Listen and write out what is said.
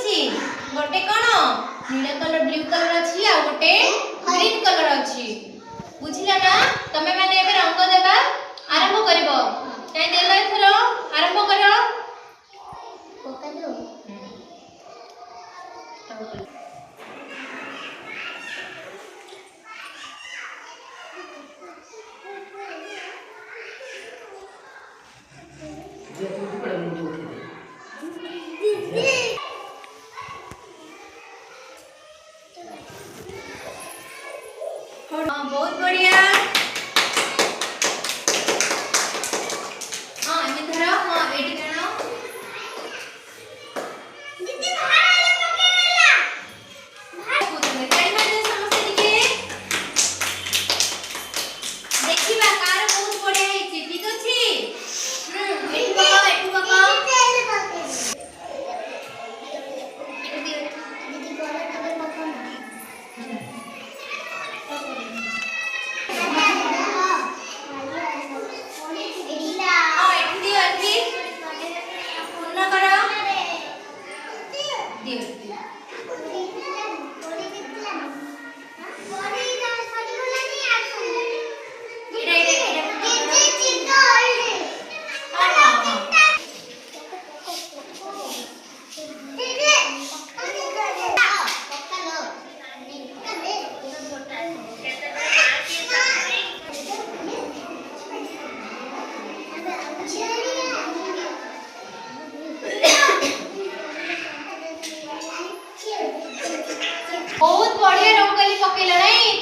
अछि गोटे कोन नीला colour blue colour अछि आ गोटे ग्रीन कलर अछि बुझिला ना तमे माने एबे रंग देबा आरंभ करबो काई देलो एथरो आरंभ करो कोका दो बहुत बढ़िया हां एमे धरो हां एडी करो दीदी बाहर आले पकेला भाई बोतले ताई माने समस्या दिखे देखिबा कार बहुत बढ़िया हेछि ठीक अछि एठू बाबा दीदी गोरा नंबर पकड़ बहुत बढ़िया रंगोली पकेला नहीं